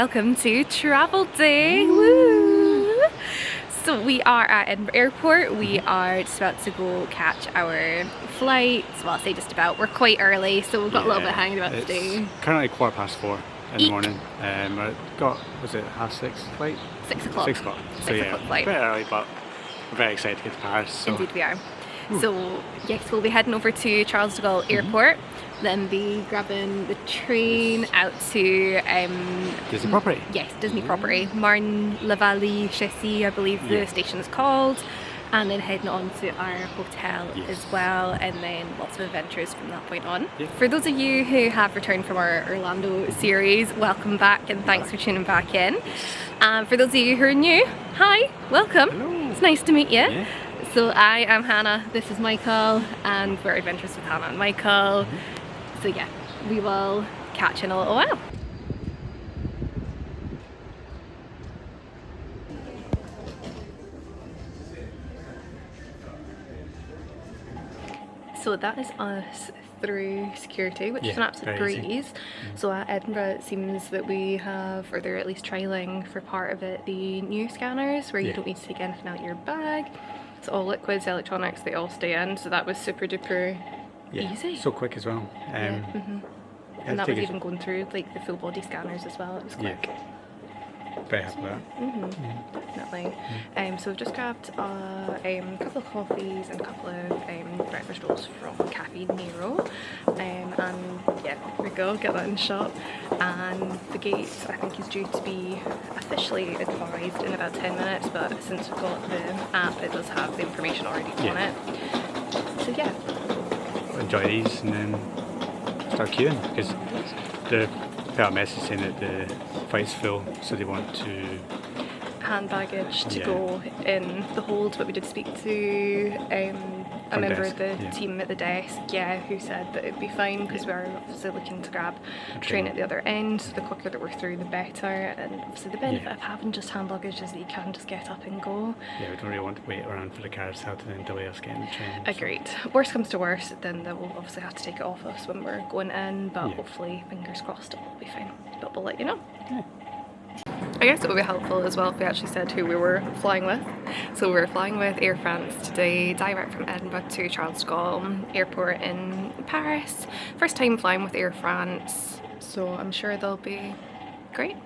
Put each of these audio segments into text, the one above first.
welcome to Travel Day. Woo! So we are at Edinburgh Airport. We are just about to go catch our flight. Well, I'll say just about. We're quite early, so we've got a little bit hanging about today. It's currently 4:15 in the morning. I got, was it 6:30 flight? 6 o'clock. 6 o'clock. So 6 o'clock flight. A bit early, but we're very excited to get to Paris. So. Indeed we are. So yes, we'll be heading over to Charles de Gaulle Airport, then be grabbing the train out to Disney property. Yes, Disney property. Marne La Vallée Chessy, I believe the station is called, and then heading on to our hotel as well, and then lots of adventures from that point on. For those of you who have returned from our Orlando series, welcome back and thanks for tuning back in. For those of you who are new, hi, welcome. Hello. It's nice to meet you. So I am Hannah, this is Michael, and we're Adventures with Hannah and Michael. So yeah, we will catch you in a little while. So that is us through security, which is an absolute breeze. So at Edinburgh it seems that we have, or they're at least trialling for part of it, the new scanners where you don't need to take anything out of your bag. It's all liquids, electronics, they all stay in, so that was super duper easy. So quick as well. And that was even going through like the full body scanners as well, it was quick. Very happy with that. Definitely. So we've just grabbed a couple of coffees and a couple of breakfast rolls from Cafe Nero. And yeah, here we go, get that in shot. And the gate I think is due to be officially advised in about 10 minutes, but since we've got the app it does have the information already on it. So yeah. Enjoy these and then start queuing, because they got a message saying that the flight's full, so they want to hand baggage to go in the hold, but we did speak to a member of the team at the desk, who said that it'd be fine because we are obviously looking to grab a train at the other end, so the quicker that we're through the better, and obviously the benefit of having just hand luggage is that you can just get up and go. Yeah, we don't really want to wait around for the carousel to then delay us getting the train. Agreed. Worst comes to worst, then they will obviously have to take it off us when we're going in, but hopefully, fingers crossed, it will be fine. But we'll let you know. I guess it would be helpful as well if we actually said who we were flying with. So we're flying with Air France today, direct from Edinburgh to Charles de Gaulle Airport in Paris. First time flying with Air France, so I'm sure they'll be great.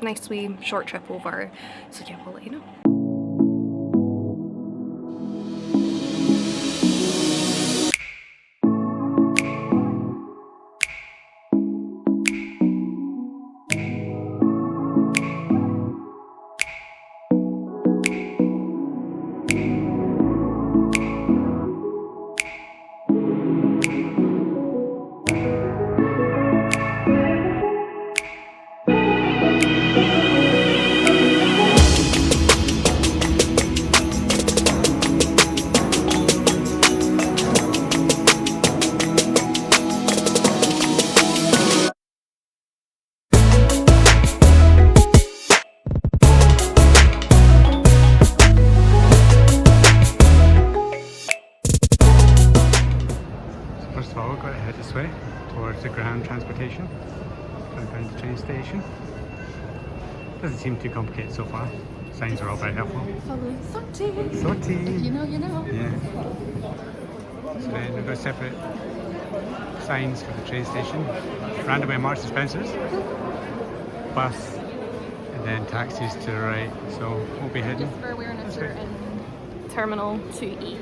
Nice wee short trip over, so yeah, we'll let you know. Towards the ground transportation, going down to the train station. Doesn't seem too complicated so far. Signs are all very helpful. Follow sortie. Sortie. If you know, you know. Yeah. So then we've got separate signs for the train station. Randomly marked Spencer's, bus, and then taxis to the right. So we'll be heading. Just for awareness, we're in Terminal 2E.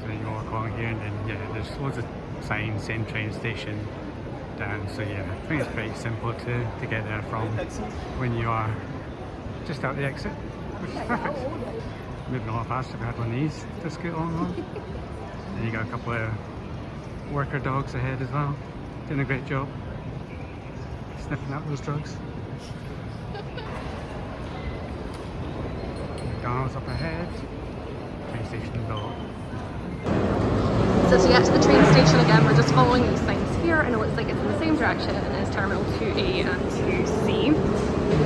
So then you walk along here, and then there's loads of signs saying train station down, so I think it's pretty simple to get there from when you are just out the exit, which is perfect. Moving a lot faster if we had one of these to scoot along on. And you got a couple of worker dogs ahead as well, doing a great job sniffing out those drugs. McDonald's up ahead, train station below. So to get to the train station again, we're just following these signs here. I know it's like it's in the same direction as Terminal 2A and 2C.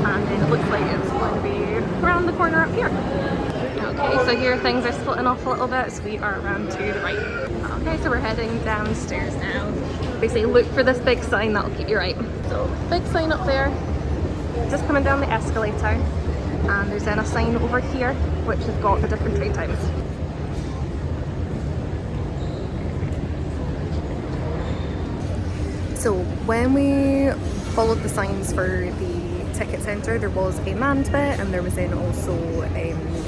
And then it looks like it's going to be around the corner up here. Okay, so here things are splitting off a little bit, so we are around to the right. Okay, so we're heading downstairs now. They say look for this big sign, that'll keep you right. So big sign up there. just coming down the escalator, and there's then a sign over here which has got the different train times. So when we followed the signs for the ticket centre, there was a manned bit and there was then also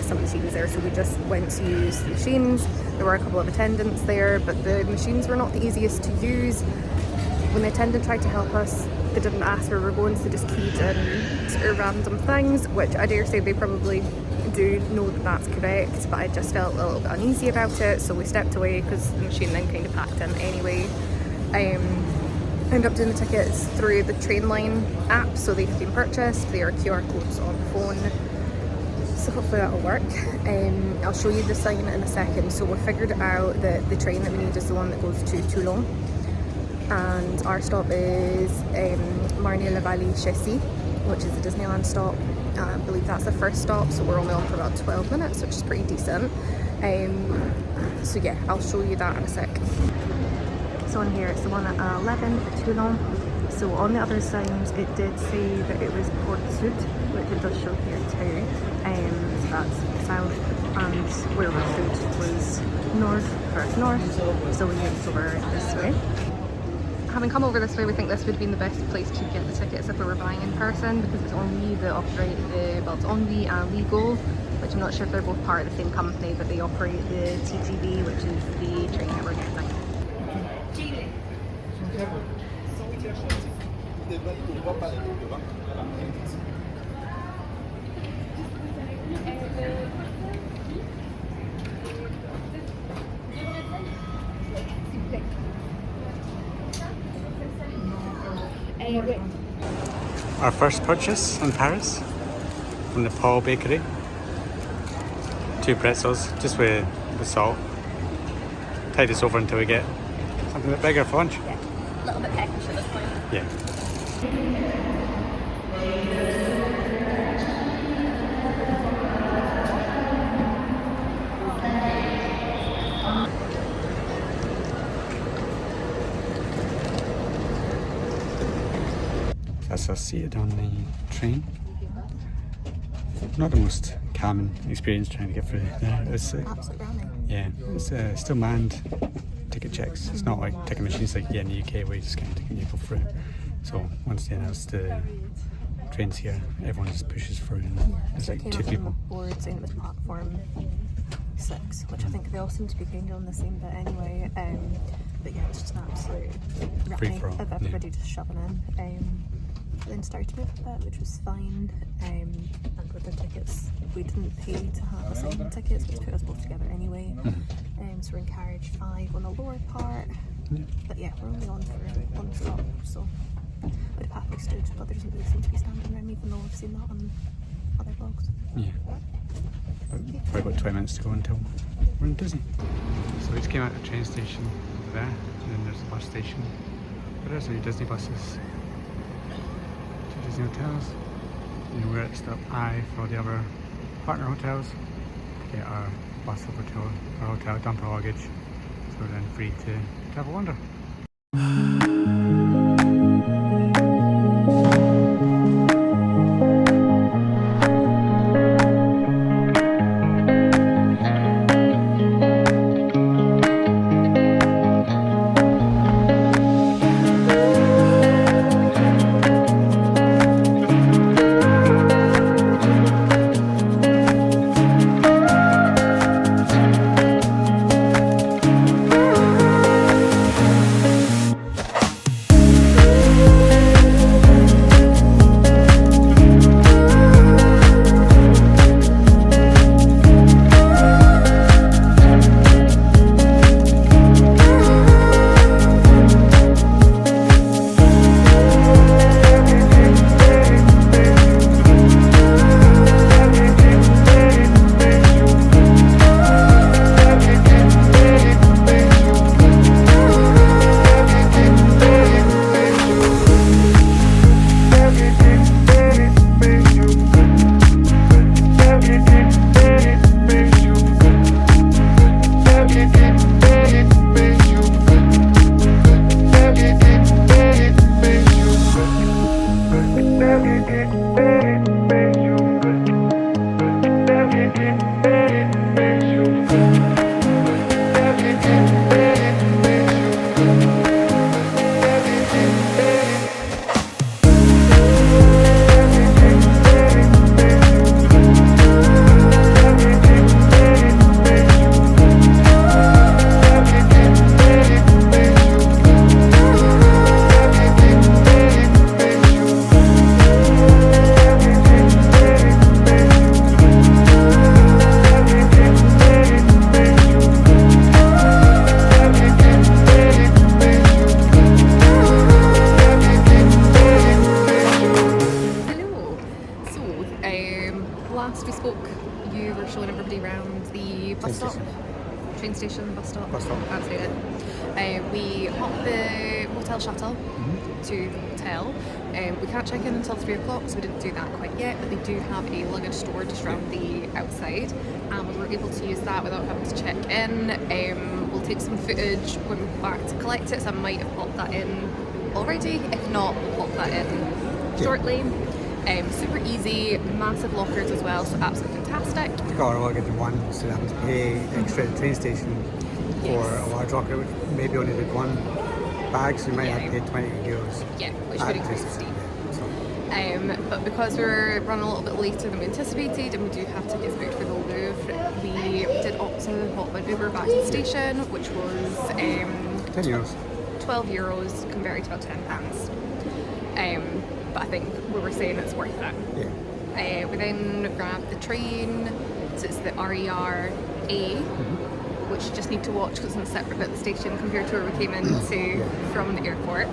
some machines there, so we just went to use the machines. There were a couple of attendants there, but the machines were not the easiest to use. When the attendant tried to help us, they didn't ask where we were going, so they just keyed in sort of random things, which I dare say they probably do know that that's correct, but I just felt a little bit uneasy about it, so we stepped away because the machine then kind of packed in anyway. Ended up doing the tickets through the Trainline app, so they have been purchased. They are QR codes on the phone, so hopefully that'll work. I'll show you the sign in a second. So we figured out that the train that we need is the one that goes to Toulon, and our stop is Marne La Vallée Chessy, which is the Disneyland stop. I believe that's the first stop, so we're only on for about 12 minutes, which is pretty decent. So yeah, I'll show you that in a sec. So on here it's the one at 11 for Toulon. So on the other signs it did say that it was Port Sud, which it does show here too. So that's south, and where we're Sud was north, first north, so we moved over this way. Having come over this way, we think this would have been the best place to get the tickets if we were buying in person, because it's only the operate the well, it's only Legal, which I'm not sure if they're both part of the same company, but they operate the TGV, which is the train that we're getting. Our first purchase in Paris from the Paul Bakery. 2 pretzels, just with salt. Tide this over until we get something a bit bigger for lunch. Yeah, a little bit peckish at this point. Yeah. That's us seated on the train. Not the most calming experience trying to get through there. It's Absolute running. yeah, it's still manned ticket checks. It's not like ticket machines like in the UK where you just kind of take and you go through. So once they announce the trains here, everyone just pushes through, and there's like 2 people. On the board saying it was platform 6, which I think they all seem to be kind of on the same bit anyway. But yeah, it's just an absolute Free-for-all, of everybody just shoving in. Then started to move a bit, which was fine. And with the tickets, we didn't pay to have assigned tickets, which put us both together anyway. So we're in carriage 5 on the lower part. But yeah, we're only on for one stop, so we'd have happily stood, but there doesn't really seem to be standing around, even though I've seen that on other vlogs. Yeah. Probably about 20 minutes to go until we're in Disney. So we just came out of the train station over there, and then there's the bus station. But there's new Disney buses. 2 Disney hotels. And we're at stop I for the other partner hotels to get our bus over to our hotel, dump our luggage, so we're then free to have a wander. Last we spoke, you were showing everybody around the bus stop. Train station, bus stop. That's it. We hopped the hotel shuttle to the hotel. We can't check in until 3 o'clock, so we didn't do that quite yet, but they do have a luggage store just around the outside, and we were able to use that without having to check in. We'll take some footage when we go back to collect it, so I might have popped that in already. If not, we'll pop that in shortly. Super easy, massive lockers as well, so absolutely fantastic. We got our luggage in one, so we having to pay extra at the train station for a large locker, which maybe only did one bag, so we might have to pay 20 euros. Yeah, which would increase the steep. But because we're running a little bit later than we anticipated, and we do have tickets booked for the Louvre, we did opt to hop an Uber back to the station, which was 10 euros. 12 euros converted to about £10. But I think we were saying it's worth it. Yeah. We then grabbed the train, so it's the RER A, which you just need to watch because it's in a separate bit of the station compared to where we came into from the airport.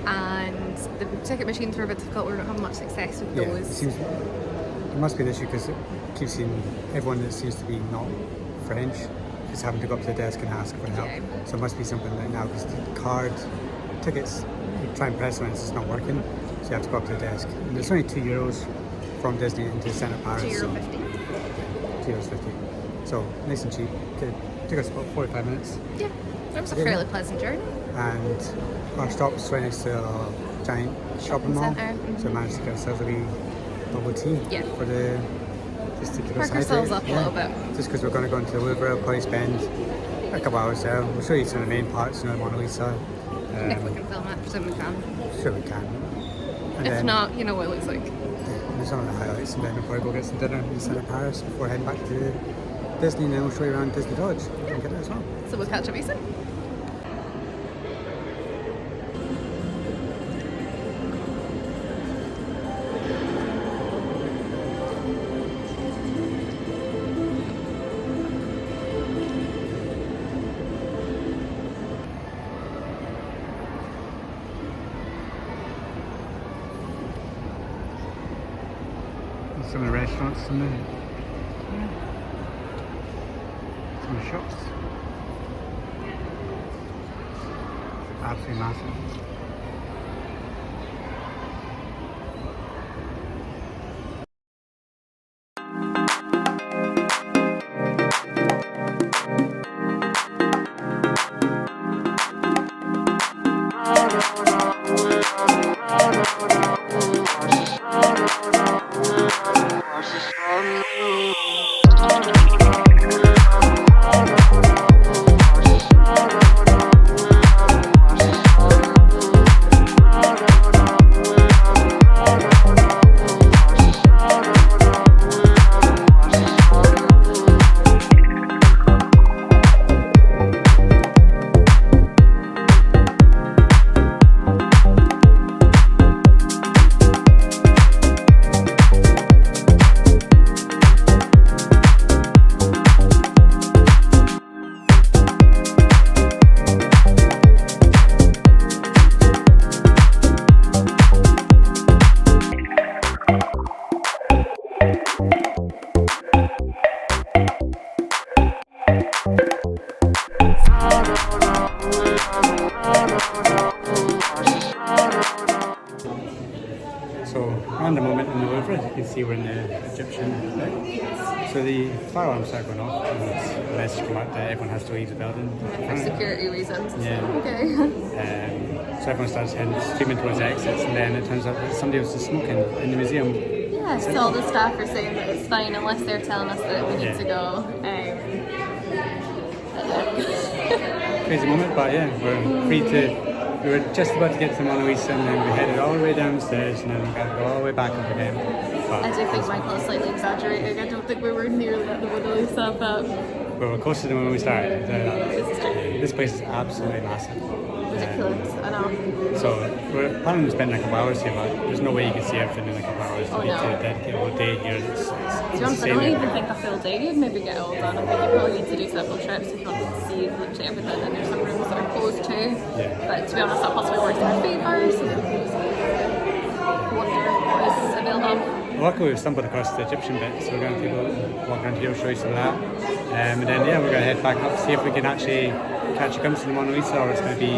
And the ticket machines were a bit difficult, we don't have much success with It those. seems there must be an issue because I keep seeing everyone that seems to be not French is having to go up to the desk and ask for help. Yeah. So it must be something like now because the card tickets, you try and press on it, it's not working. So you have to go up to the desk. And it's only 2 euros from Disney into the centre of Paris. €2.50. €2.50. So nice and cheap. Took us about 45 minutes. Yeah, it was a fairly pleasant journey. And our stop was right next to a giant shopping mall. Centre. So we managed to get ourselves a wee bubble tea for the just to keep us Perk ourselves hydrated. up a little bit. Just because we're going to go into the Louvre, we'll probably spend a couple hours there. We'll show you some of the main parts, you know, the Mona Lisa. If we can film it, presume we can. Sure we can. And If then, not, you know what it looks like. there's some of the highlights, and then we'll probably go get some dinner in the centre of Paris before heading back to Disney, and then we'll show you around Disney Lodge and get it as well. So we'll catch up soon. Some of the restaurants, some of the shops. Absolutely massive. So, around the moment in the Louvre, you can see we're in the Egyptian bit. So the fire alarms are going off, and there's a message come out that everyone has to leave the building. For security reasons. Yeah. Okay. So everyone starts heading, streaming towards the exits, and then it turns out that somebody was just smoking in the museum Yeah, so all the staff are saying that it's fine unless they're telling us that we need to go. Crazy moment, but yeah, we're free to. We were just about to get to Mona Lisa and then we headed all the way downstairs and then we had to go all the way back up again. But I do think Michael is slightly exaggerating. I don't think we were nearly at the Mona Lisa, but we were closer than when we started. This place is absolutely massive. Ridiculous, I know. So we're planning to spend a couple hours here, but there's no way you can see everything in a couple hours. You need to dedicate a whole day here. To be honest, I don't even think a full day would maybe get it all done. I think you probably need to do several trips if you want to see literally everything, and there's some rooms that are closed too. Yeah. But to be honest, that possibly works in our favour, so I wonder what is available. Luckily we stumbled across the Egyptian bit, so we're going to take a walk around here, show you some of that. And then yeah, we're going to head back up, see if we can actually catch a glimpse of the Mona Lisa, or it's going to be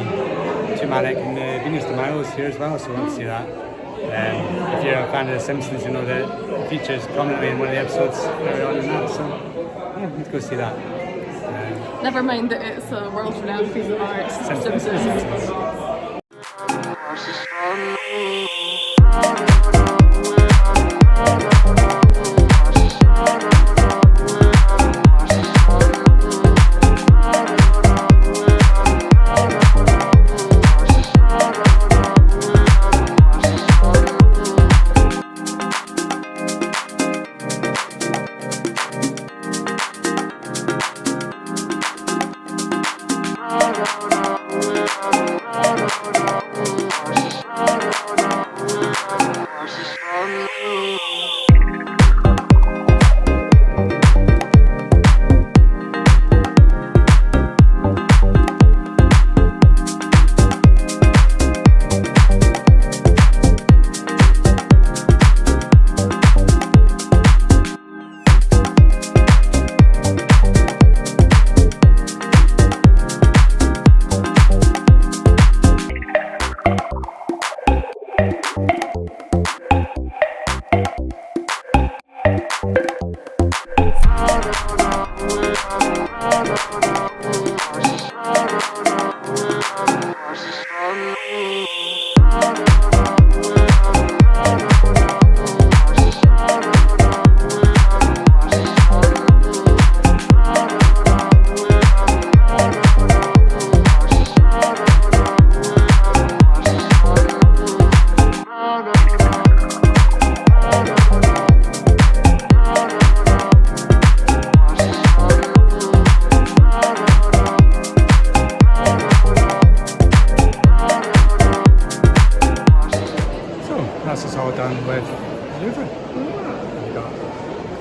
too manic. And Venus de Milo is here as well, so we want to see that. If you're a fan of The Simpsons, you know that it features prominently in one of the episodes earlier on in that, so yeah, let's go see that. Never mind that it's a world-renowned piece of art. Simpsons. That's us all done with Louvre. You got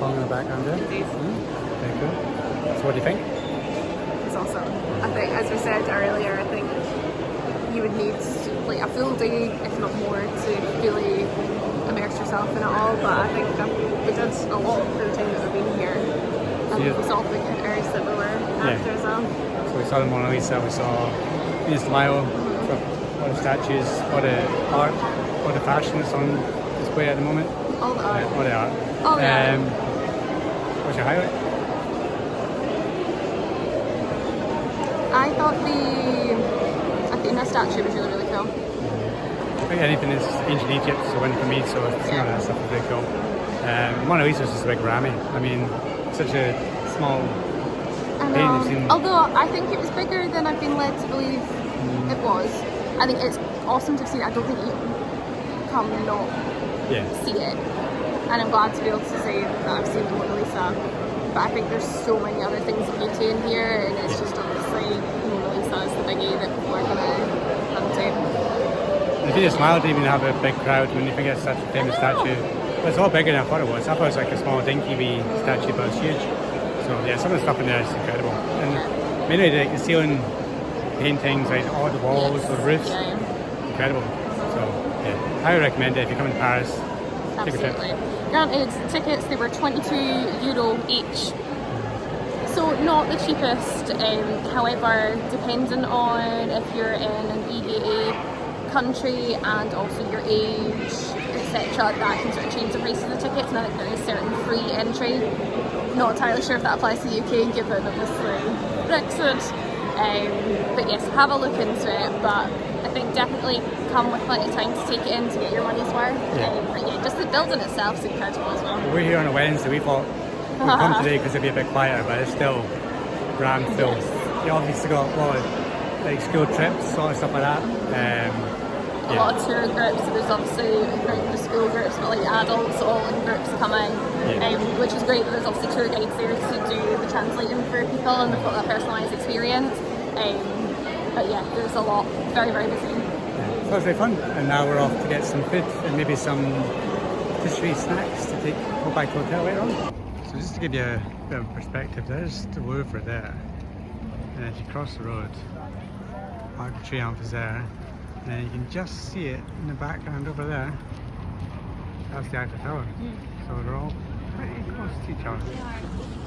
Kong in the background there. Very cool. So what do you think? It's awesome. I think, as we said earlier, I think you would need like a full day, if not more, to really immerse yourself in it all. But I think we did a lot for the time that we've been here. And we saw the pictures that we were after as well. So we saw the Mona Lisa, we saw Venus de Milo, all the statues, all the art, all the fashion that's on display at the moment. All the art. All the art. Oh, yeah. What's your highlight? I thought the Athena statue was really, really cool. I think anything is ancient Egypt is a win for me, so some of that stuff is really cool. Mona Lisa is just a big Grammy. I mean, such a small painting. Although I think it was bigger than I've been led to believe it was. I think it's awesome to see it. I don't think you can come and not see it. And I'm glad to be able to say that I've seen the Mona Lisa. But I think there's so many other things of beauty in here, and it's just obviously Mona Lisa is the biggie that people are going to run to. The Venus Milo didn't even have a big crowd when you think it's such a famous statue. But it's a lot bigger than I thought it was. I thought it was like a small dinky wee statue, but it's huge. So yeah, some of the stuff in there is incredible. And mainly the ceiling paintings, like all the walls, the roofs, incredible. So yeah, highly recommend it if you come to Paris. Absolutely. Granted, tickets, they were €22 each. So not the cheapest, however, depending on if you're in an EEA country and also your age, etc., that can sort of change the price of the tickets, and I think there is certain free entry. Not entirely sure if that applies to the UK given obviously Brexit, but yes, have a look into it. But I think definitely come with plenty of time to take it in to get your money's worth. But yeah, just the building itself is incredible as well. We're here on a Wednesday. We thought we'd come today because it'd be a bit quieter, but it's still grand full. You obviously got a lot of like school trips, sort of stuff like that. A lot of tour groups, so there's obviously the school groups, but like adults all in groups coming, which is great that there's obviously tour guides there to do the translating for people and they've got that personalised experience. But yeah, there's a lot, very, very busy. Yeah. So it's very fun, and now we're off to get some food and maybe some pastry snacks to go back to the hotel later on. So just to give you a bit of perspective, there's the Louvre there, and if you cross the road, Arc de Triomphe is there. And you can just see it in the background over there. That's the Eiffel Tower. So they're all pretty close to each other.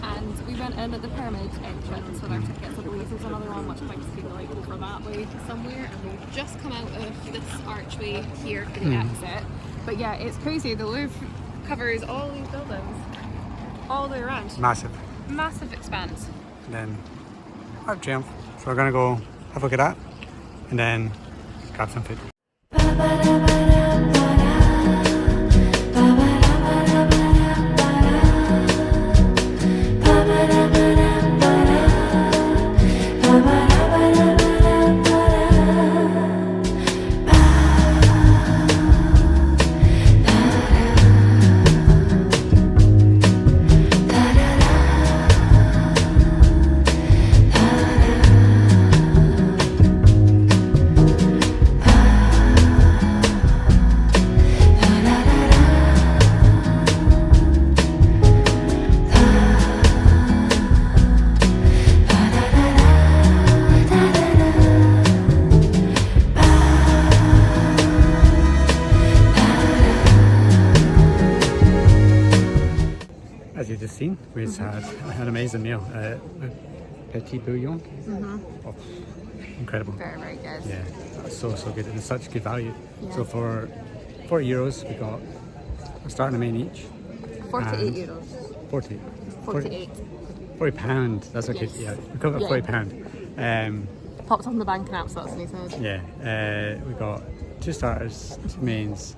And we went in at the pyramid entrance with our tickets. I believe there's another one which might be like over that way somewhere. And we've just come out of this archway here for the exit. But yeah, it's crazy. The Louvre covers all these buildings all the way around. Massive. Massive expanse. And then Arc de Triomphe. So we're gonna go have a look at that and then grab some food. As you've just seen, we just had an amazing meal. Petit Bouillon. Oh, incredible. Very, very good. Yeah, that's so good. And it's such good value. Yeah. So for €40, we got a start and a main each. 48 euros. 48. £40. That's okay. Yes. Yeah, we got £40. Popped on the bank now, so that's what he said. Yeah, we got 2 starters, 2 mains.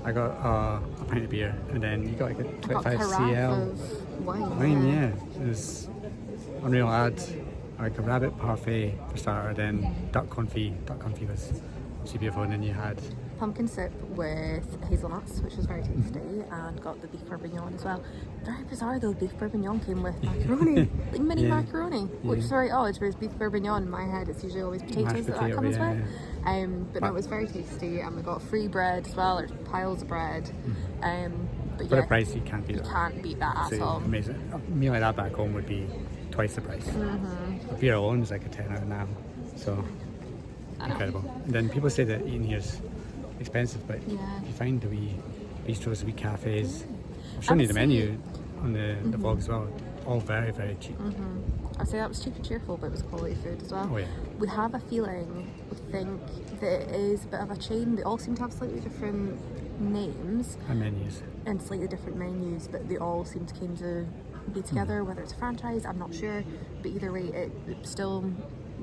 I got a pint of beer, and then you got like a 25 cl of wine. Yeah. It was unreal. I had like a rabbit parfait for starter, then duck confit. Duck confit was super beautiful, and then you had pumpkin soup with hazelnuts, which was very tasty, and got the beef bourguignon as well. Very bizarre though, beef bourguignon came with macaroni, like mini macaroni, which is very odd, whereas beef bourguignon in my head it's usually always potatoes that comes with. But no, it was very tasty, and we got free bread as well, or piles of bread. But for the price, you can't beat that. You can't beat that at all. Amazing. A meal like that back home would be twice the price. A beer alone is like a 10 out of now, so incredible. And then people say that eating here is expensive, but you find the wee bistros, the wee cafes. I've shown you the menu on the vlog as well. All very, very cheap. I'd say that was cheap and cheerful, but it was quality food as well. Oh yeah. We have a feeling, we think that it is a bit of a chain. They all seem to have slightly different names and menus, and slightly different menus, but they all seem to came to be together. Whether it's a franchise, I'm not sure, but either way, it still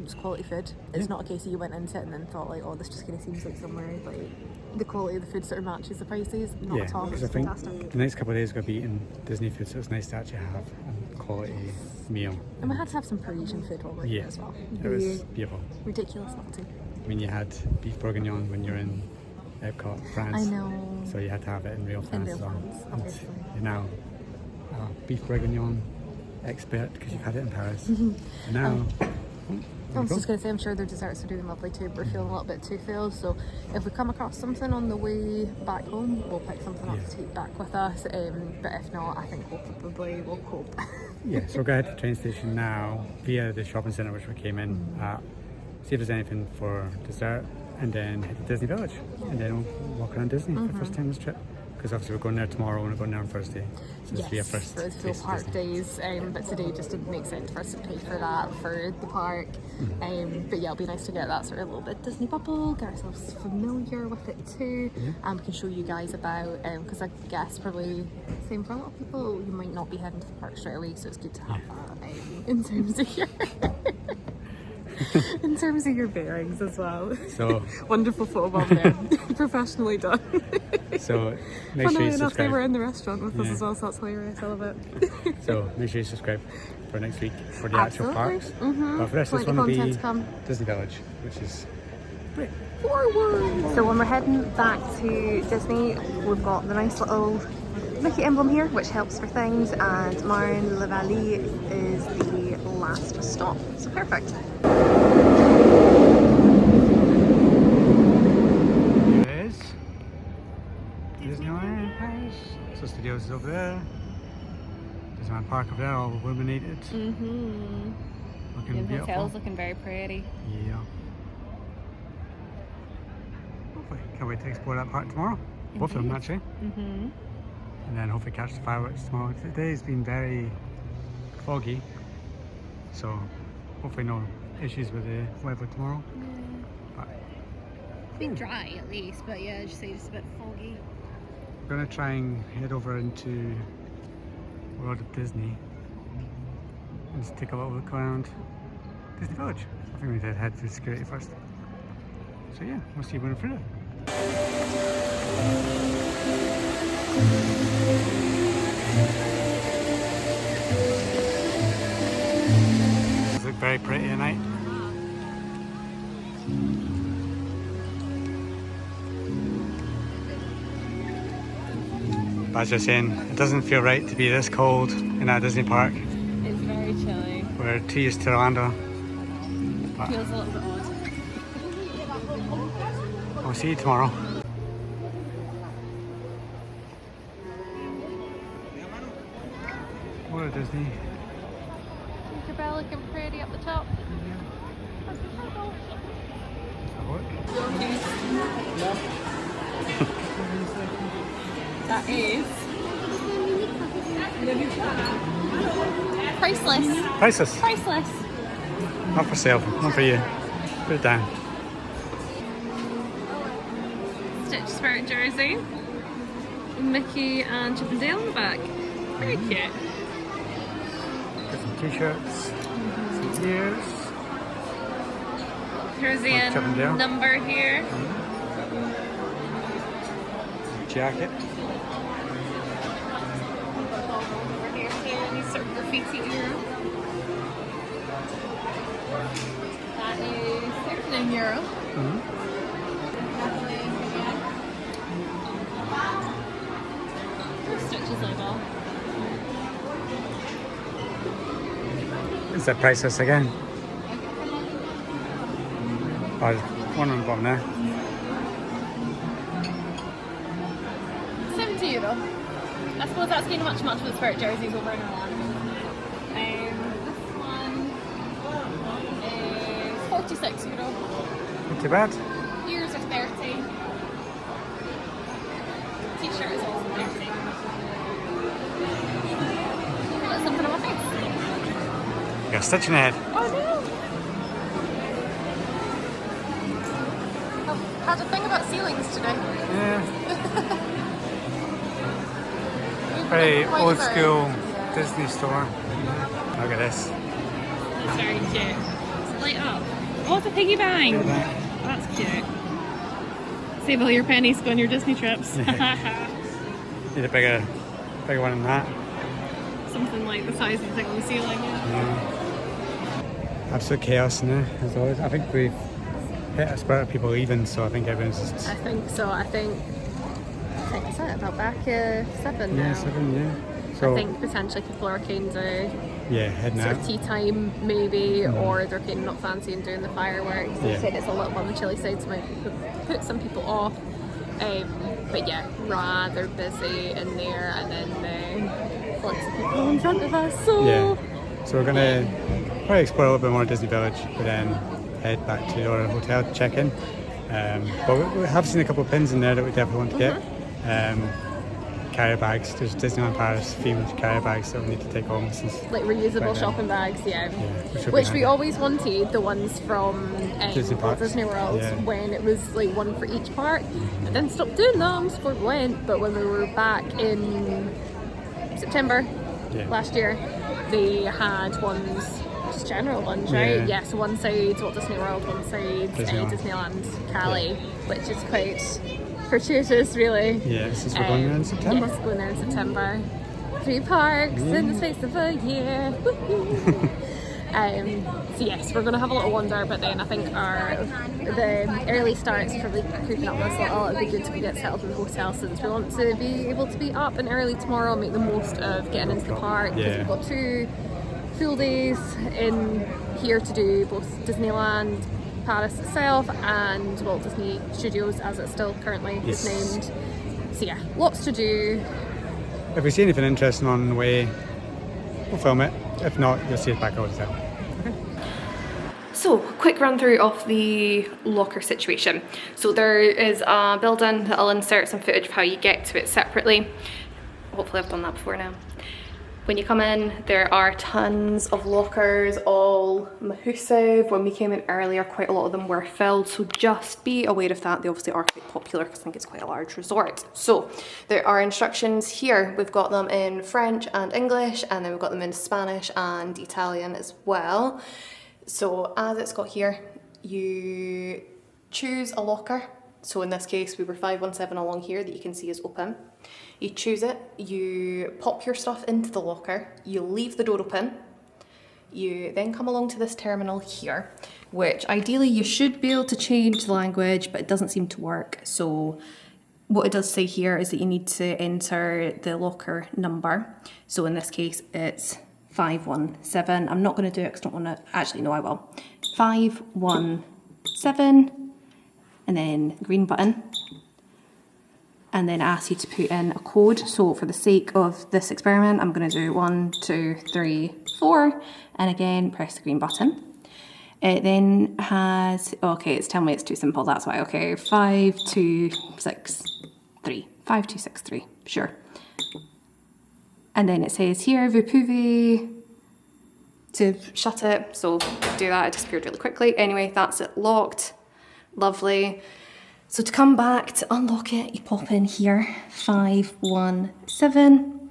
was quality food. It's not a case of you went into it and then thought like, oh, this just kind of seems like somewhere like the quality of the food sort of matches the prices. Not at all. Because I think the next couple of days we're going to be eating Disney food, so it's nice to actually have a quality meal. And we had to have some Parisian food while we were here as well. It was beautiful. Ridiculous not to. I mean, you had beef bourguignon when you're in Epcot, France. I know. So you had to have it in real France as well. Obviously. You're now a beef bourguignon expert because you've had it in Paris. And now. I was just going to say, I'm sure their desserts are doing lovely too, but we're feeling a little bit too full, so if we come across something on the way back home, we'll pick something up to take back with us, but if not, I think we'll cope. Yeah, so we'll go ahead to the train station now via the shopping centre which we came in at, see if there's anything for dessert, and then head to Disney Village, and then we'll walk around Disney for the first time this trip. Because obviously we're going there tomorrow and we're going there on Thursday. So this will be our first for the full park days, but today just didn't make sense for us to pay for that for the park. But yeah, it'll be nice to get that sort of little bit Disney bubble, get ourselves familiar with it too, and we can show you guys about, because I guess probably same for a lot of people, you might not be heading to the park straight away, so it's good to have that in terms terms of your bearings as well. So wonderful photo bomb there, professionally done. So make sure you enough, they subscribe. were in the restaurant with us as well, so that's hilarious. I love it. So make sure you subscribe for next week for the actual parks. Mm-hmm. But for this, Plenty this one will content be to come. Disney Village, which is great. Forward. So when we're heading back to Disney, we've got the nice little Mickey emblem here, which helps for things, and Marne La Vallée is the last stop. So perfect. Here it is. Disneyland Paris. So studios is over there. Disneyland Park over there, all illuminated. Mm-hmm. Looking The beautiful. hotel's looking very pretty. Yeah. Hopefully, can't wait to explore that park tomorrow. Both of them actually. Mm-hmm. And then hopefully catch the fireworks tomorrow. Today's been very foggy, so hopefully no issues with the weather tomorrow. But It's been dry at least, but yeah, as you say, just a bit foggy. I'm gonna try and head over into World of Disney and just take a little look around Disney Village. I think we need to head through security first. So yeah, we'll see you when we're through it. Does it look very pretty at night? But as you're saying, it doesn't feel right to be this cold in a Disney park. It's very chilly. We're too used to Orlando. But Feels a little bit odd. we'll see you tomorrow. What a Disney. Tinkerbell looking pretty up the top. That is priceless. Priceless. Priceless. Not for sale. Not for you. Put it down. Stitch Spirit jersey. Mickey and Chip and Dale on the back. Very cute. Got some t-shirts. Some ears. Here's the Chip and Dale. number here. Jacket. Over here too, these sort of graffiti euro. That is €39. Mm-hmm. Stitches logo. Is that priceless again? Oh, there's one on the bottom there. €70. I suppose that's kind of much with Spirit jerseys over in Orlando. This one is €46. Not too bad. Ears are 30. T-shirt is also 30. Got something on my face. You got a stitch in the head. Oh no! I've had a thing about ceilings today. Yeah. Very old school Disney store. Look at this. It's very cute. It's light up. Oh, it's a piggy bank. That's cute. Save all your pennies, go on your Disney trips. Need a bigger one than that. Something like the size of the thing on the ceiling. Yeah. Absolute chaos in there, as always. I think we've hit a spurt of people leaving, so I think everyone's just... I think so. I think that's it. About back 7 now. Yeah, 7, yeah. So, I think potentially people are kind of yeah, heading sort out. of tea time maybe, or they're kind of not fancying doing the fireworks. They Yeah. said it's a little on the chilly side, so might put some people off. But yeah, rather busy in there, and then the floods of people in front of us. So Yeah. So we're gonna probably explore a little bit more Disney Village, but then head back to our hotel to check in. But we have seen a couple of pins in there that we definitely want to get. Carrier bags. There's Disneyland Paris themed carrier bags that we need to take home since like reusable right shopping bags, which we always wanted, the ones from Disney Walt parks. Disney World, Yeah. when it was like one for each park. I didn't stop doing them before we went, but when we were back in September Yeah. last year, they had ones just general ones, right? Yeah, so one side Walt Disney World, one side Disneyland Cali, which is quite fortuitous, really. Yeah, since we're going there in September. Yes, going there in September. 3 parks in the space of a year. So yes, we're going to have a little wander, but then I think the early starts probably creeping up this little. It'd be good to get settled in the hotel since we want to be able to be up and early tomorrow and make the most of getting into the park, because we've got 2 full days in here to do both Disneyland Paris itself and Walt Disney Studios, as it still currently is named. So yeah, lots to do. If we see anything interesting on the way, we'll film it. If not, you'll see it back at the hotel. So, quick run through of the locker situation. So there is a building that I'll insert some footage of how you get to it separately. Hopefully I've done that before now. When you come in, there are tons of lockers, all massive. When we came in earlier, quite a lot of them were filled, so just be aware of that. They obviously are quite popular because I think it's quite a large resort. So there are instructions here. We've got them in French and English, and then we've got them in Spanish and Italian as well. So as it's got here, you choose a locker. So in this case, we were 517 along here that you can see is open. You choose it, you pop your stuff into the locker, you leave the door open, you then come along to this terminal here, which ideally you should be able to change the language, but it doesn't seem to work. So what it does say here is that you need to enter the locker number. So in this case, it's 517. I'm not going to do it because I don't want to, actually no I will. 517, and then green button. And then ask you to put in a code. So for the sake of this experiment, I'm going to do 1, 2, 3, 4, and again press the green button. It then has, okay, it's telling me it's too simple, that's why. Okay, 5, 2, 6, 3. 5, 2, 6, 3, sure. And then it says here, vous pouvez to shut it. So do that, it disappeared really quickly. Anyway, that's it locked. Lovely. So to come back, to unlock it, you pop in here, 517,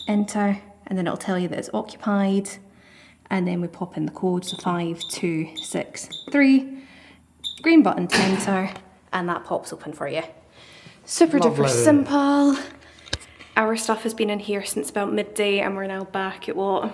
enter, and then it'll tell you that it's occupied, and then we pop in the code, so 5263, green button to enter, and that pops open for you. Super duper simple. Our stuff has been in here since about midday, and we're now back at what?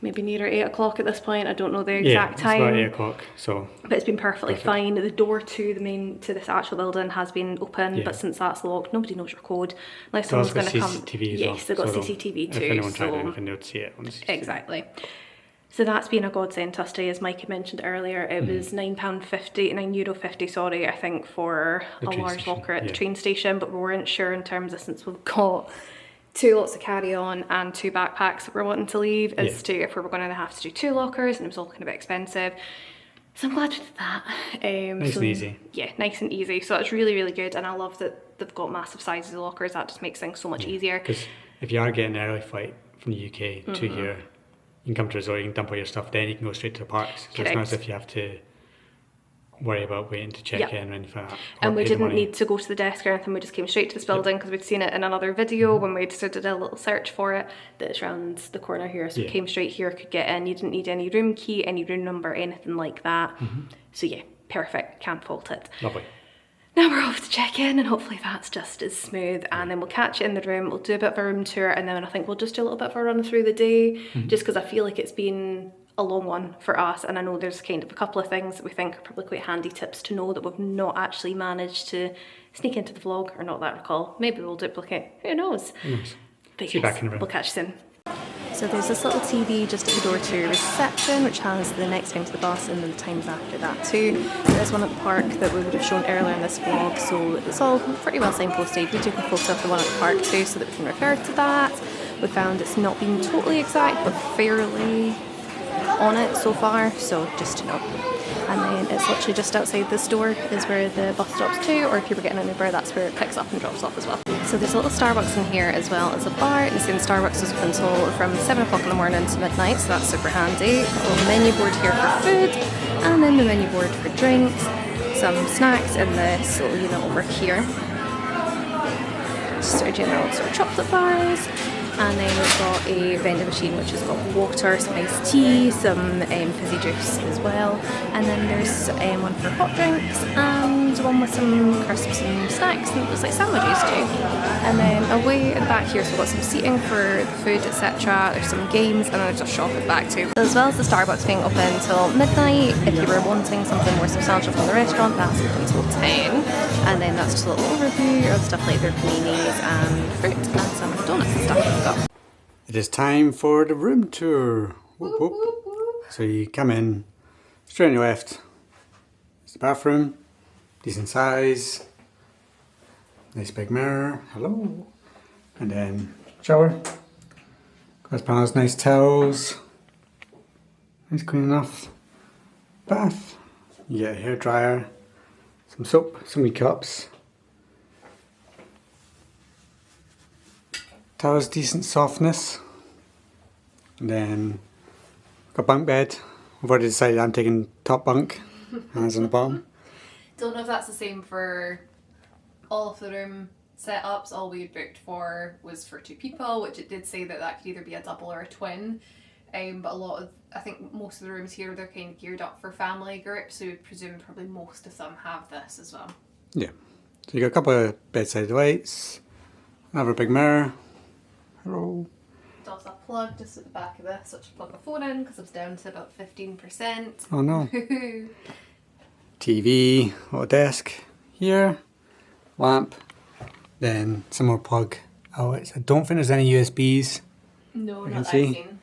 Maybe nearer 8 o'clock at this point. I don't know the exact time. Yeah, it's about 8 o'clock. So, but it's been perfectly fine. The door to this actual building has been open, but since that's locked, nobody knows your code unless someone's going to come. CCTV yes, they've got CCTV too. If anyone tried anything, they would see it on the CCTV. Exactly. So that's been a godsend to us today, as Mike had mentioned earlier. It was €9.50, sorry, I think, for a large locker at the train station, but we weren't sure in terms of, since we've got 2 lots of carry-on and 2 backpacks that we're wanting to leave, as to if we were going to have to do 2 lockers, and it was all kind of expensive. So I'm glad we did that. Nice and easy. Yeah, nice and easy. So it's really, really good, and I love that they've got massive sizes of lockers. That just makes things so much easier. Because if you are getting an early flight from the UK to here, you can come to a resort, you can dump all your stuff, then you can go straight to the parks. So it's not as if you have to worry about waiting to check in or anything like that. And we didn't need to go to the desk or anything, we just came straight to this building because we'd seen it in another video when we just did a little search for it, that it's around the corner here. So we came straight here, could get in, you didn't need any room key, any room number, anything like that. So yeah, perfect, can't fault it. Lovely. Now we're off to check in, and hopefully that's just as smooth, and then we'll catch you in the room, we'll do a bit of a room tour, and then I think we'll just do a little bit of a run through the day, just because I feel like it's been a long one for us, and I know there's kind of a couple of things that we think are probably quite handy tips to know that we've not actually managed to sneak into the vlog, or not that I recall. Maybe we'll duplicate, who knows? But See you back in the room. We'll catch you soon. So there's this little TV just at the door to reception, which has the next time to the bus and then the times after that too. There's one at the park that we would have shown earlier in this vlog, so it's all pretty well signposted. We took a photo of the one at the park too, so that we can refer to that. We found it's not been totally exact, but fairly on it so far, so just to know. And then it's literally just outside this door is where the bus stops to, or if you were getting an Uber, that's where it picks up and drops off as well. So there's a little Starbucks in here as well as a bar, and the Starbucks is open until from 7 o'clock in the morning to midnight, so that's super handy. A little menu board here for food, and then the menu board for drinks, some snacks in this little unit over here. Just our general sort of chocolate bars. And then we've got a vending machine which has got water, some iced tea, some fizzy juice as well. And then there's one for hot drinks and one with some crisps and snacks, and it looks like sandwiches too. And then away at the back here, so we've got some seating for the food, etc. There's some games, and then there's a shop at the back too. As well as the Starbucks being open till midnight. If you were wanting something more substantial from the restaurant, that's open until 10. And then that's just a little overview of stuff like their paninis and fruit and some donuts and stuff we've got. It is time for the room tour. Whoop, whoop. So you come in, straight on your left, it's the bathroom, decent size, nice big mirror, hello, and then shower, glass panels, nice towels, nice clean enough bath. You get a hair dryer, some soap, some wee cups, towels, decent softness, and then got bunk bed. I've already decided I'm taking top bunk, hands on the bottom. Don't know if that's the same for all of the room setups. All we had booked for was for 2 people, which it did say that that could either be a double or a twin. But a lot of, I think most of the rooms here, they're kind of geared up for family groups, so we presume probably most of them have this as well. Yeah. So you got a couple of bedside lights, another big mirror. Hello. There's also a plug just at the back of this, which I plug my phone in because I was down to about 15%. Oh no. TV, little desk here, lamp, then some more plug outlets. I don't think there's any USBs. No, I not can that see. I've seen.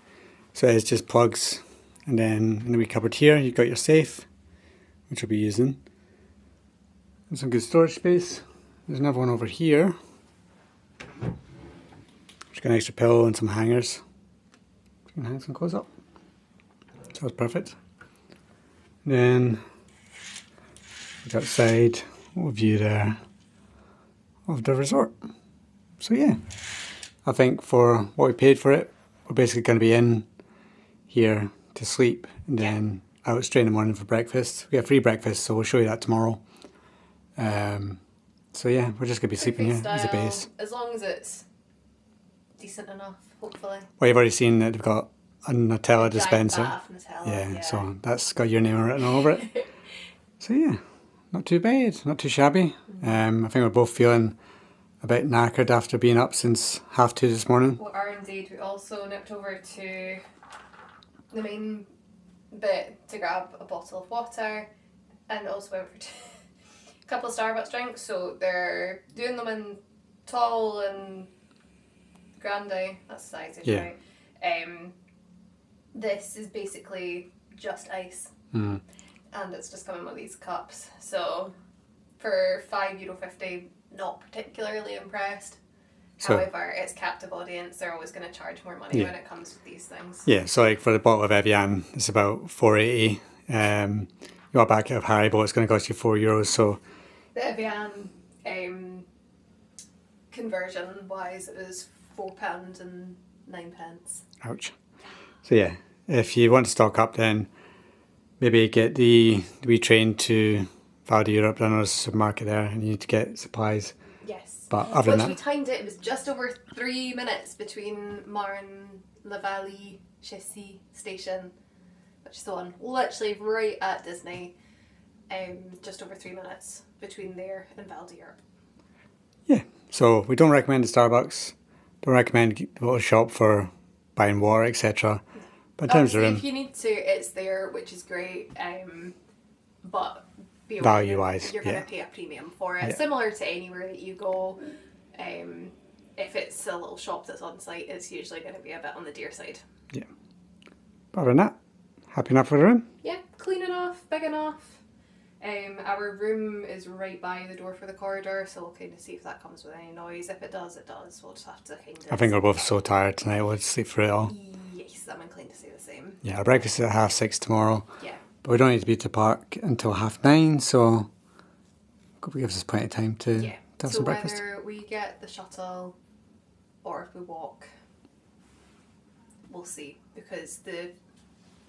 So it's just plugs, and then in the wee cupboard here you've got your safe, which we'll be using. And some good storage space. There's another one over here. Just got an extra pillow and some hangers. You can hang some clothes up. So that's perfect. Then outside, we'll view there of the resort. So yeah, I think for what we paid for it, we're basically going to be in here to sleep and then out straight in the morning for breakfast. We have free breakfast, so we'll show you that tomorrow. So yeah, we're just going to be sleeping here as a base. As long as it's decent enough, hopefully. Well, you've already seen that they've got a Nutella dispenser. Nutella, Yeah, so that's got your name written all over it. So yeah, not too bad, not too shabby. I think we're both feeling a bit knackered after being up since 2:30 this morning. We are indeed. We also nipped over to the main bit to grab a bottle of water and also went for a couple of Starbucks drinks. So they're doing them in tall and grande, that's the size, Yeah. right? This is basically just ice. Mm. And it's just coming with these cups. So for €5.50, not particularly impressed. So, However, it's captive audience, they're always going to charge more money Yeah. when it comes with these things. yeah, so like for the bottle of Evian, it's about €4.80. You got a packet of Haribo, it's going to cost you €4. So The Evian conversion wise, it was £4.09. ouch. So yeah, if you want to stock up, then maybe get the wee train to Val d'Europe. I know there's a supermarket there, and you need to get supplies. Yes. But other Which than we that, timed it was just over 3 minutes between Marne La Vallée Chessy station, which is the one literally right at Disney. Just over 3 minutes between there and Val d'Europe. yeah. So we don't recommend the Starbucks. Don't recommend the little shop for buying water, etc. But in terms of Obviously, room, if you need to, it's there, which is great. But be aware Value-wise, you're going yeah. to pay a premium for it. Yeah. Similar to anywhere that you go. If it's a little shop that's on site, it's usually going to be a bit on the dear side. yeah. But other than that, happy enough with the room? Yeah, clean enough, big enough. Our room is right by the door for the corridor, so we'll kind of see if that comes with any noise. If it does, it does. We'll just have to kind of... I think we're both so tired tonight, we'll just sleep through it all. Yes, I'm inclined to say the same. Yeah, our breakfast is at 6:30 tomorrow. Yeah. But we don't need to be at the park until 9:30, so it gives us plenty of time to Yeah. have So some breakfast. whether we get the shuttle or if we walk, we'll see, because the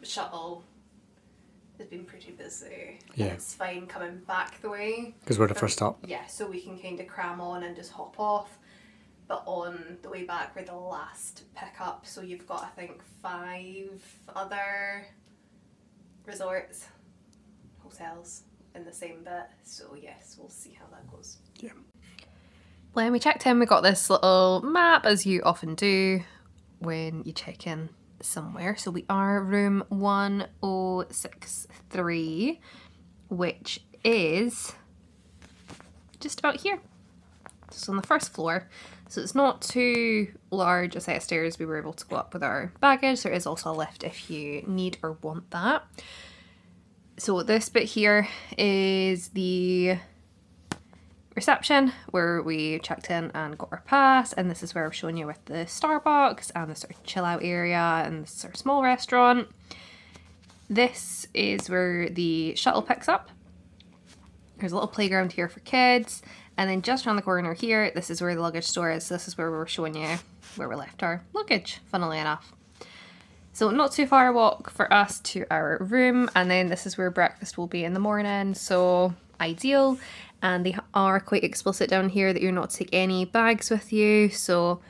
shuttle has been pretty busy. Yeah. It's fine coming back the way. Because we're the first stop. Yeah, so we can kind of cram on and just hop off. but on the way back we're the last pickup, so you've got, I think, 5 other resorts, hotels in the same bit, so yes, we'll see how that goes. Yeah. When we checked in, we got this little map, as you often do when you check in somewhere. So we are room 1063, which is just about here. It's on the first floor, so it's not too large a set of stairs. We were able to go up with our baggage. There is also a lift if you need or want that. So this bit here is the reception where we checked in and got our pass, and this is where I've shown you with the Starbucks and the sort of chill out area and this sort of small restaurant. This is where the shuttle picks up. There's a little playground here for kids, and then just around the corner here, this is where the luggage store is. This is where we were showing you where we left our luggage, funnily enough. So not too far a walk for us to our room, and then this is where breakfast will be in the morning, so ideal. And they are quite explicit down here that you're not to take any bags with you, so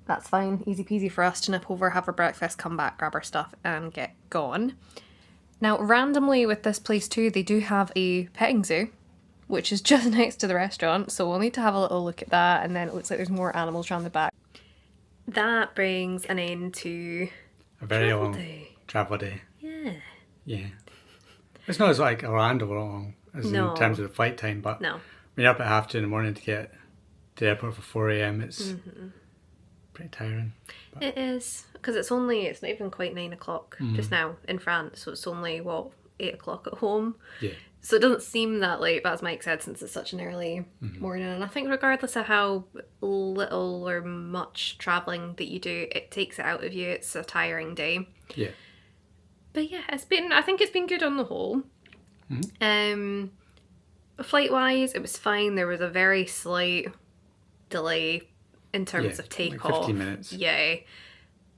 that's fine, easy peasy for us to nip over, have our breakfast, come back, grab our stuff and get gone. Now randomly with this place too, they do have a petting zoo, which is just next to the restaurant, so we'll need to have a little look at that, and then it looks like there's more animals around the back. That brings an end to a very long travel day. Yeah. It's not as like Orlando long as in terms of the flight time, but when you're up at 2:30 in the morning to get to the airport for 4 a.m, it's pretty tiring. But it is, because it's not even quite 9 o'clock just now in France, so it's only, 8 o'clock at home. Yeah. So it doesn't seem that late, but as Mike said, since it's such an early morning, and I think regardless of how little or much travelling that you do, it takes it out of you. It's a tiring day. Yeah. But yeah, I think it's been good on the whole. Flight wise, it was fine. There was a very slight delay in terms of takeoff. Like 15 minutes. Yeah.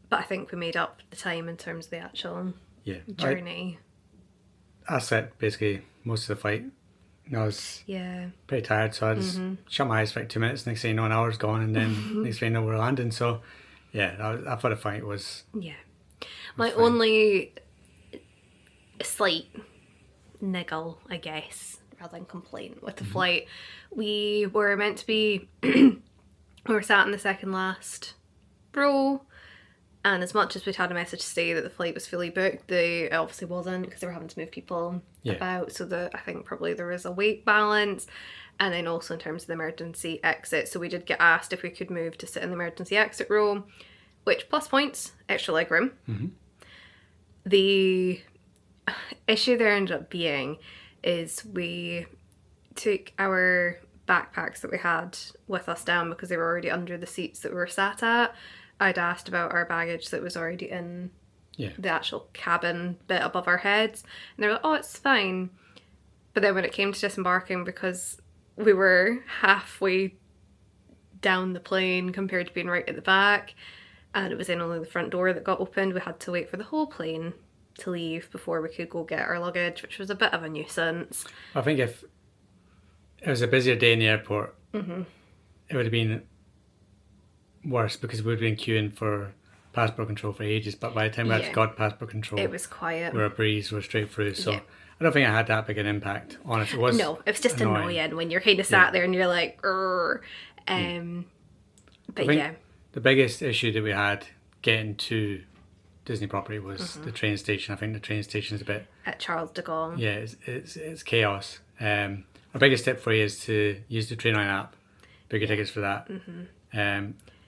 But I think we made up the time in terms of the actual journey. I slept basically most of the flight. I was pretty tired, so I just shut my eyes for like 2 minutes. Next thing you know, an hour's gone, and then next thing you know, we're landing. So yeah, I thought the flight was my fine. Only slight niggle, I guess, rather than complaint with the flight. We were meant to be, we were sat in the second last row, and as much as we'd had a message to say that the flight was fully booked, it obviously wasn't, because they were having to move people about, so I think probably there was a weight balance. And then also in terms of the emergency exit, so we did get asked if we could move to sit in the emergency exit row, which plus points, extra leg room. The issue there ended up being is we took our backpacks that we had with us down because they were already under the seats that we were sat at. I'd asked about our baggage that was already in the actual cabin bit above our heads, and they were like, oh, it's fine. But then when it came to disembarking, because we were halfway down the plane compared to being right at the back, and it was in only the front door that got opened, we had to wait for the whole plane to leave before we could go get our luggage, which was a bit of a nuisance. I think if it was a busier day in the airport, it would have been worse, because we would have been queuing for passport control for ages, but by the time we actually got passport control, it was quiet. We were a breeze, we were straight through, so I don't think I had that big an impact on it. It was just annoying when you're kind of sat there and you're like, but the biggest issue that we had getting to Disney property was the train station. I think the train station is a bit... At Charles de Gaulle. Yeah, it's chaos. Our biggest tip for you is to use the Trainline app. Book your tickets for that.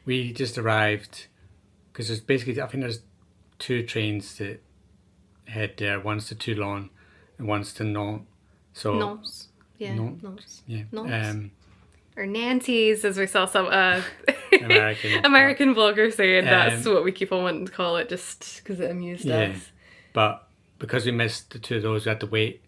We just arrived, because there's basically, I think there's 2 trains that head there. One's to Toulon and one's to Nantes. So Nantes. Yeah. Nantes. Yeah. Nantes. Or Nantes, as we saw some American vlogger saying. That's what we keep on wanting to call it, just because it amused us. But because we missed the 2 of those, we had to wait.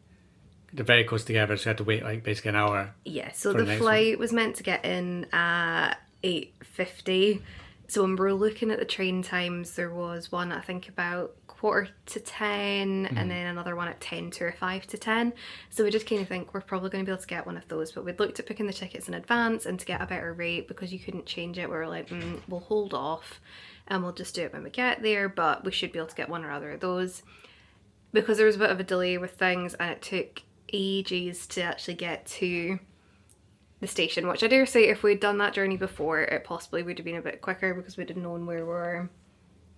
They're very close together, so we had to wait like basically an hour. Yeah, so the flight was meant to get in at 8:50. So when we were looking at the train times, there was one, I think, about 10:15 and then another one at 10 to or 5 to 10. So we just kind of think we're probably going to be able to get one of those, but we'd looked at booking the tickets in advance and to get a better rate because you couldn't change it. We were like, we'll hold off and we'll just do it when we get there, but we should be able to get one or other of those. Because there was a bit of a delay with things and it took ages to actually get to the station, which I dare say if we'd done that journey before, it possibly would have been a bit quicker because we'd have known where we were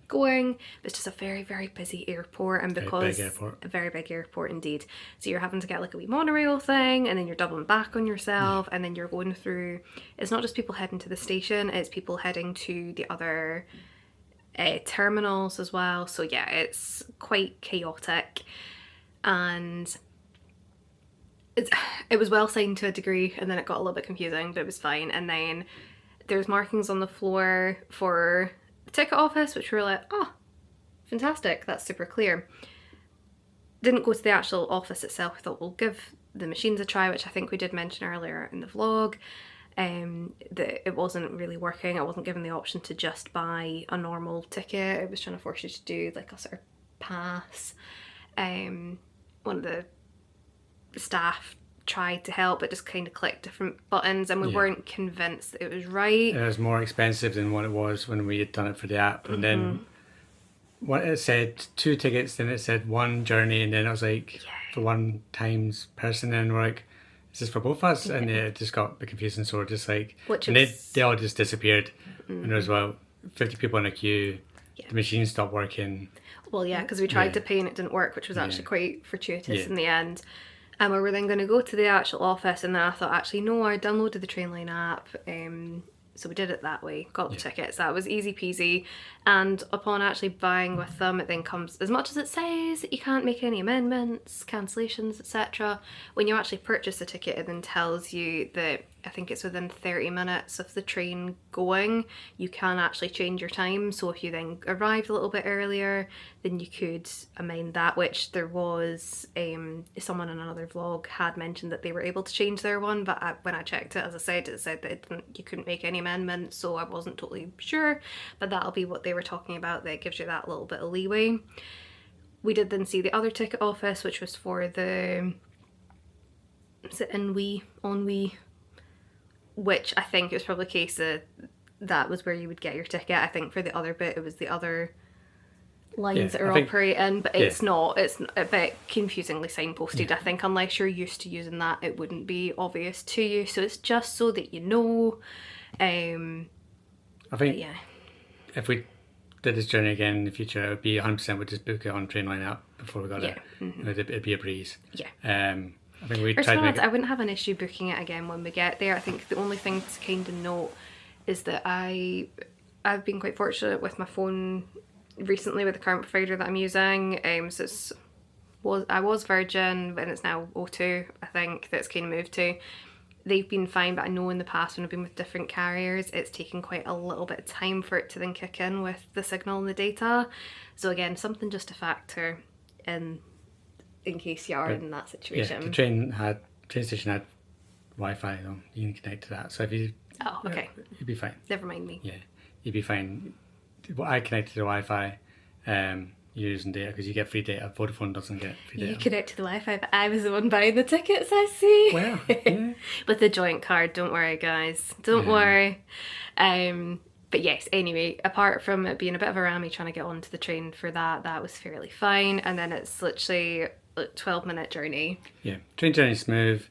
going. It's just a very, very busy airport, and because a very big airport indeed, so you're having to get like a wee monorail thing and then you're doubling back on yourself, and then you're going through, it's not just people heading to the station, it's people heading to the other terminals as well. So yeah, it's quite chaotic, and it was well signed to a degree, and then it got a little bit confusing, but it was fine. And then there's markings on the floor for the ticket office, which we were like, oh, fantastic, that's super clear. Didn't go to the actual office itself. We thought we'll give the machines a try, which I think we did mention earlier in the vlog, that it wasn't really working. I wasn't given the option to just buy a normal ticket. It was trying to force you to do like a sort of pass. One of the staff tried to help, but just kind of clicked different buttons, and we weren't convinced that it was right. It was more expensive than what it was when we had done it for the app, and then what it said 2 tickets, then it said 1 journey, and then it was like for 1 times person, and we're like, is this for both of us? And it just got a bit confusing, so we're just like, and they all just disappeared, and there was about 50 people in a queue. The machine stopped working. Well, yeah, because we tried to pay and it didn't work, which was actually quite fortuitous in the end. And we were then going to go to the actual office, and then I thought, actually, no, I downloaded the Trainline app, so we did it that way, got the tickets. That was easy peasy. And upon actually buying with them, it then comes, as much as it says that you can't make any amendments, cancellations, etc., when you actually purchase the ticket, it then tells you that, I think it's within 30 minutes of the train going, you can actually change your time. So if you then arrived a little bit earlier, then you could amend that, which there was, someone in another vlog had mentioned that they were able to change their one, but when I checked it, as I said, it said that you couldn't make any amendments, so I wasn't totally sure, but that'll be what they were talking about, that gives you that little bit of leeway. We did then see the other ticket office, which was for the, is it Ennui, which I think it was probably a case that was where you would get your ticket. I think for the other bit, it was the other lines that are operating, but it's not. It's a bit confusingly signposted. I think unless you're used to using that, it wouldn't be obvious to you. So it's just so that you know. I think if we did this journey again in the future, it would be 100% we'd just book it on Trainline app before we got it. It'd be a breeze. I think we tried to make it. I wouldn't have an issue booking it again when we get there. I think the only thing to kind of note is that I've been quite fortunate with my phone recently with the current provider that I'm using. So I was Virgin, and it's now O2, I think, that's kind of moved to. They've been fine, but I know in the past when I've been with different carriers, it's taken quite a little bit of time for it to then kick in with the signal and the data. So again, something just to factor in case you are in that situation. Yeah, the train station had Wi-Fi though. You can connect to that. So if you you'd be fine. Never mind me. Yeah, you'd be fine. I connected to the Wi-Fi. You're using data because you get free data. Vodafone doesn't get free data. You connect to the Wi-Fi, but I was the one buying the tickets, I see. Well, yeah. With the joint card, don't worry guys, don't worry. But yes, anyway, apart from it being a bit of a rammy trying to get onto the train for that was fairly fine. And then it's literally a 12-minute journey. Yeah, train journey smooth.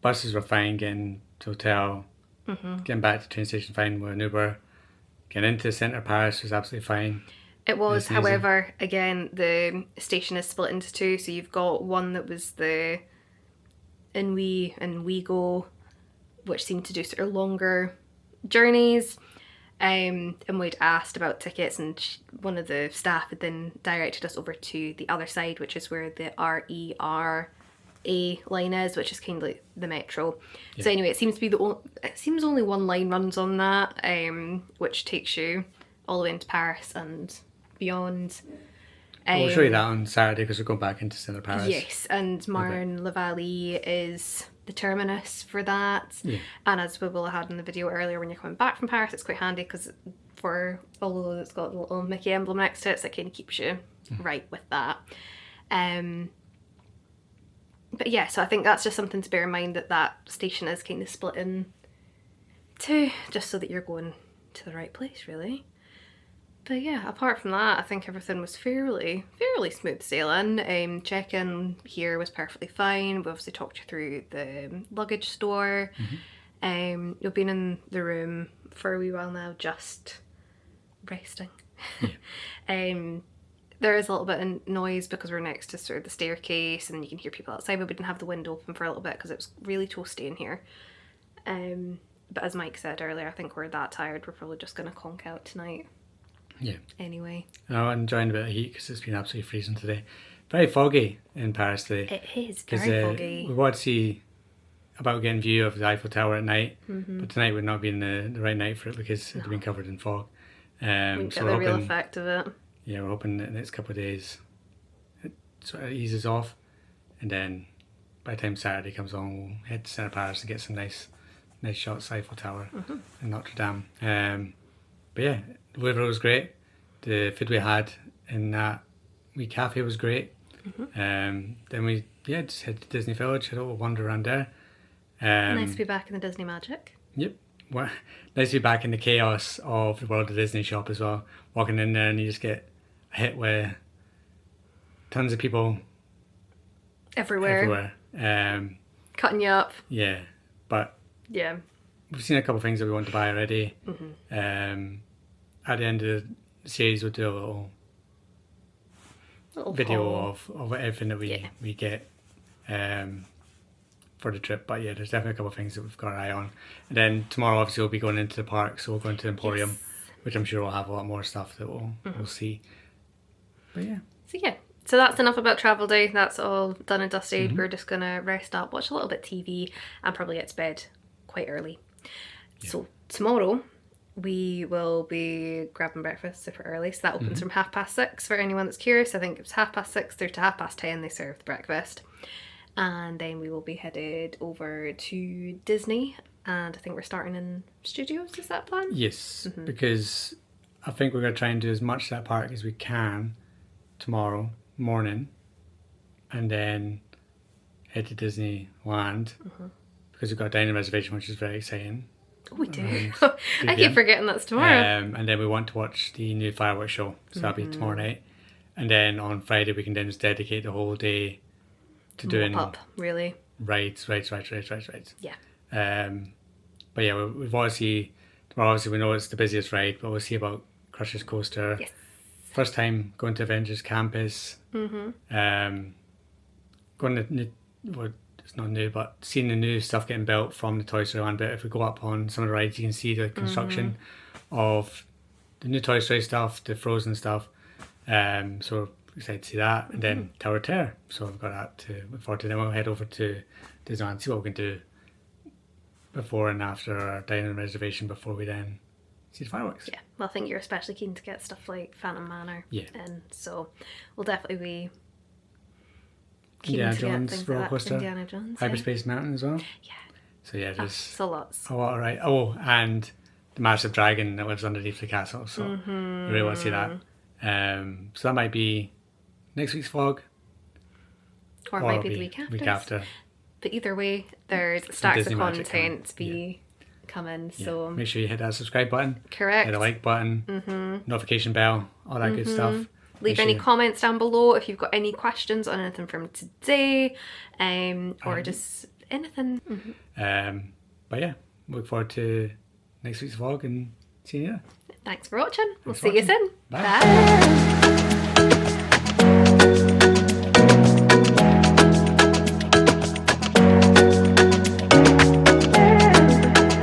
Buses were fine, getting to hotel, getting back to the train station fine with an Uber. Getting into the centre of Paris was absolutely fine. It was, however, again, the station is split into 2, so you've got one that was the Ennui and Ouigo, which seemed to do sort of longer journeys, and we'd asked about tickets, and one of the staff had then directed us over to the other side, which is where the RERA line is, which is kind of like the metro. Yeah. So anyway, it seems to be it seems only one line runs on that, which takes you all the way into Paris and beyond. We'll show you that on Saturday because we're going back into centre Paris. Yes, and Marne La Vallée is the terminus for that. Yeah. And as we will have had in the video earlier, when you're coming back from Paris, it's quite handy because for, although it's got the little Mickey emblem next to it, so it kind of keeps you right with that. But yeah, so I think that's just something to bear in mind, that station is kind of split in two, just so that you're going to the right place, really. But yeah, apart from that, I think everything was fairly smooth sailing. Check-in here was perfectly fine. We obviously talked you through the luggage store. You've been in the room for a wee while now, just resting. There is a little bit of noise because we're next to sort of the staircase and you can hear people outside, but we didn't have the window open for a little bit because it was really toasty in here. But as Mike said earlier, I think we're that tired, we're probably just going to conk out tonight. Yeah. Anyway. I'm enjoying a bit of heat because it's been absolutely freezing today. Very foggy in Paris today. It is very foggy. We want to see about getting view of the Eiffel Tower at night, but tonight would not be the right night for it because it had been covered in fog. We get the real effect of it. Yeah, we're hoping that the next couple of days it sort of eases off, and then by the time Saturday comes on, we'll head to Centre Paris and get some nice shots of Eiffel Tower and Notre Dame. But yeah, Louvre was great. The food we had in that wee cafe was great. Then we just head to Disney Village, had a little wander around there. Nice to be back in the Disney magic. Yep. Well, nice to be back in the chaos of the World of Disney shop as well. Walking in there and you just get hit with tons of people everywhere. Cutting you up. Yeah, but yeah, we've seen a couple of things that we want to buy already. At the end of the series, we'll do a little video of everything that we get for the trip. But yeah, there's definitely a couple of things that we've got our eye on. And then tomorrow, obviously, we'll be going into the park, so we'll go into Emporium, which I'm sure will have a lot more stuff that we'll see. But yeah. So that's enough about travel day. That's all done and dusted. We're just gonna rest up, watch a little bit TV, and probably get to bed quite early. So tomorrow we will be grabbing breakfast super early, so that opens from 6:30 for anyone that's curious. I think it's 6:30 through to 10:30 they serve the breakfast, and then we will be headed over to Disney, and I think we're starting in Studios. Is that plan? Yes, because I think we're going to try and do as much of that park as we can tomorrow morning, and then head to Disneyland because we've got a dining reservation, which is very exciting. Oh, we do. I keep forgetting that's tomorrow. And then we want to watch the new fireworks show, so that'll be tomorrow night. And then on Friday we can then just dedicate the whole day to doing really rides. Yeah. But yeah, we've obviously tomorrow. Obviously, we know it's the busiest ride, but we'll see about Crusher's Coaster. Yes. First time going to Avengers Campus. Going to new, well, it's not new, but seeing the new stuff getting built from the Toy Story Land bit. If we go up on some of the rides, you can see the construction of the new Toy Story stuff, the Frozen stuff. So we're excited to see that, and then Tower of Terror. So we've got that to look forward to. Then we'll head over to Disneyland and see what we can do before and after our dining reservation before we then see the fireworks. Yeah, well, I think you're especially keen to get stuff like Phantom Manor. Yeah. And so we'll definitely be Indiana Jones roller coaster. Indiana Jones. Hyperspace Mountain as well. Yeah. So yeah, there's so lots. a lot, right? Oh, and the massive dragon that lives underneath the castle. So you really want to see that. So that might be next week's vlog. Or it might be the week after. But either way, there's stacks of content to be coming. So make sure you hit that subscribe button. Correct. Hit the like button. Notification bell. All that good stuff. Leave any comments down below if you've got any questions on anything from today, or just anything. But yeah, look forward to next week's vlog and see you there. Thanks for watching. We'll see you soon. Bye. Bye.